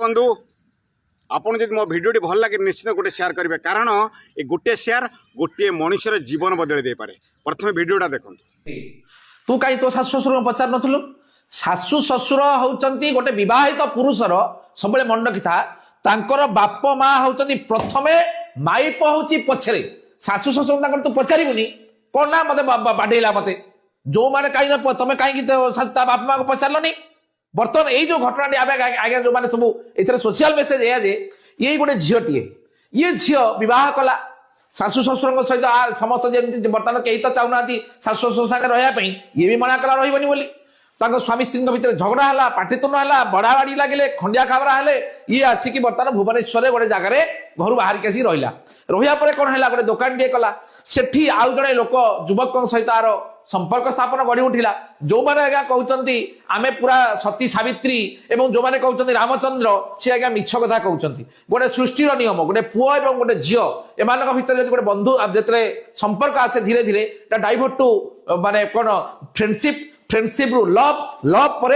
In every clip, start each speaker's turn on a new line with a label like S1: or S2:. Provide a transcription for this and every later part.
S1: बंधु आपन जब मो भिडियो भल लगे निश्चित गोटे शेयर करेंगे कारण ये गोटे शेयर गोटे मनुष्यर जीवन बदल दे पारे। प्रथम भिडियोटा देखो।
S2: तू कहीं तो शाशु शशुर पचार नु शाशु शशुर होउचंती गोटे विवाहित पुरुषर सब मन रखी था तांकर बाप माँ होउचंती प्रथमे माइप होउची पछरे शाशु शशुर तांकर तू पचारिबुनी कोन ना मते बाडेला मते जो माने कहीं तमे कहीं बाप माँ को पचारलनी। बर्तमान ये जो घटना आगे जो मैंने सब ये सोशल मेसेज है जे ये गोटे झीटीए ये झी बह कला शाशु शशुर सहित समस्त जमी बर्तमान कहीं तो चाहूना शाशु शशुर सागे रही ये भी मना कला रही बोली स्वामी स्त्री भितर झगड़ा है पाटितुन है बड़ा बाड़ी लगे खंडिया खाबरा हेले ये आसिकी बर्तमान भुवनेश्वर गोटे जगार घर बाहर आसिक रहा कौन है गोटे दुकान टे कला सेठी आउ जड़े लोक युवक सहित आर संपर्क स्थापन गढ़ी उठिला जो मैंने आज्ञा कहते आमे पूरा सती सावित्री एवं जो मैंने कहते रामचंद्र सी आज्ञा मिछ कथा कहते गोटे सृष्टिर नियम गोटे पुओ एवं गोटे झील एम भर गोटे बंधु जो संपर्क आसे धीरे धीरे डाइवर्ट टू माने कौन फ्रेंडशिप रु लव पर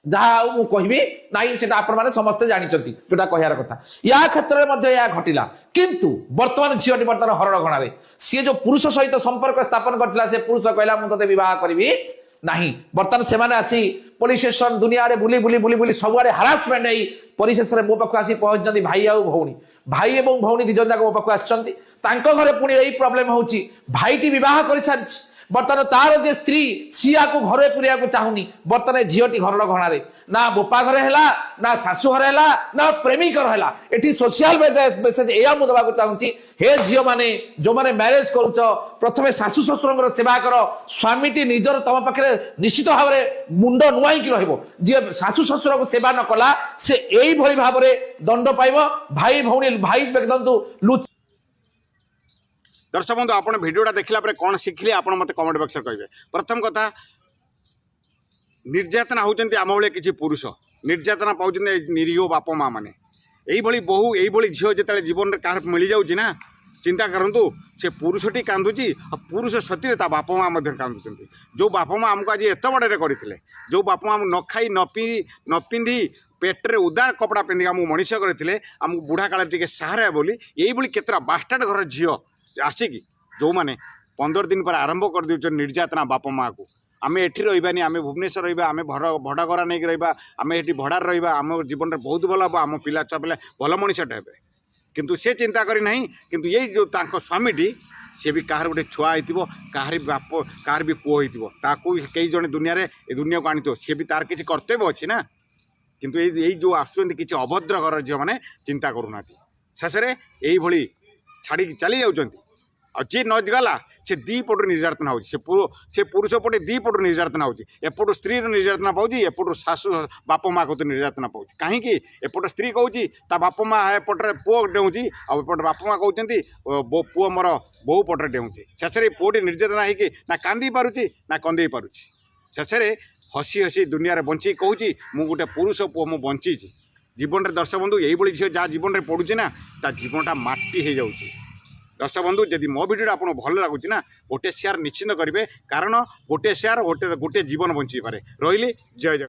S2: जहाँ कहबी नाई से समस्ते जानते जोटा कहार कथा या क्षेत्र में घटिला किंतु वर्तमान झीटी बर्तमान हरण गणारे सी जो पुरुष सहित संपर्क स्थापन करथिला से पुरुष कहला मु तते विवाह करी नहीं बर्तमान से माने आसी पुलिस स्टेशन दुनिया रे बुली बुली बुली बुली सबुआडे हारासमेंट नहीं परिशेष मो पाख आसी पहुंचती भाई आ भौणी भाई एवं भौणी दिजन जाक मो पाख आसछंती तांको घरे पुणी एई प्रॉब्लम होउची भाईटी विवाह कर सारिछि बर्तमान तार जे स्त्री सिया को घरे पुरिया को चाहूनी बर्तमान झीटी घर घणारे ना बोपा घरे है ना शाशु घरे है ना प्रेमिक है एटी सोशल मेसेज या मुझे देवाक चाहूँगी हे झील मैंने जो मैंने मैरेज करुच प्रथमे शाशु शशुर सेवा कर स्वामीटी निजर तुम पाखे निश्चित भाव में मुंड नुआईकी रे शाशु शशुर को सेवा न कला से यही भाव में दंड पाइब भाई भौणी भाई देखु लुच।
S1: दर्शक बंधु आप भिडियोटा देखला कौन शिखिले आप मत कमेंट बक्स कहे। प्रथम कथा निर्यातना होती आम भाई किसी पुरुष निर्यातना पाँच निरीह बाप माँ मैंने यही बहु यही झील जो जीवन में क्या मिल जाऊँगी चिंता करूँ से पुरुषटी कांदुची पुरुष सती बाप माँ कांदुंट जो बाप माँ आमको आज एत बड़े करते जो बाप माँ न खाई न पिंधि पेट्रे उदार कपड़ा पिंधि आमको मनीष करते आमको बुढ़ा काल टे सहारा बोली यही केतरा बास्टार्ड घर झील आसिकी जो मैंने 15 दिन पर आरंभ कर दे निर्यातना बाप माँ को आम एठी रही आम भुवनेश्वर रही आम भड़ा घर नहीं रहा आम ये भड़ार रहा आम जीवन में बहुत भल हम आम पिला छुआ पिला भल मनीषटे हे किंतु से चिंता करना किंतु ये जो स्वामीटी सी भी कहार गोटे छुआ हो कहार बाप कहार भी पुओ हो कई जन दुनिया को आनी सी भी तार किसी कर्तव्य अच्छी ना किंतु यही जो आसुँच किसी अभद्र घर झील मैंने चिंता करूना शेष में यही छाड़ी चली जाऊँच जी न गला से दी पटु निर्यातना हो से पुरुष पटे दी पटु निर्यातना होपटु स्त्री निर्यातना पाँच एपटु शाशु बाप माँ को निर्यातना पाँच कहीं एपट स्त्री कौची ता बाप माँ एपटे पुओ डेऊँची आउट बाप माँ कहते पुओ मोर बहु पटे डेऊँची शेष में पुओटी निर्यातना होगी ना कांदी पारुची ना कंदे पारुची शेष में हसी हसी दुनिया बंची कहूँ मु गोटे पुरुष पुओ मु बंची जीवन में। दर्शक बंधु यही झील जहाँ जीवन में पड़ुची ना ता जीवनटा माटी हो जाऊँगी। दर्शक बंधु जदि मो भिडियो आपको भल लगुच ना गोटे शेयर निश्चित करेंगे कारण गोटे शेयर गोटे जीवन बंची पारे। रही जय जय।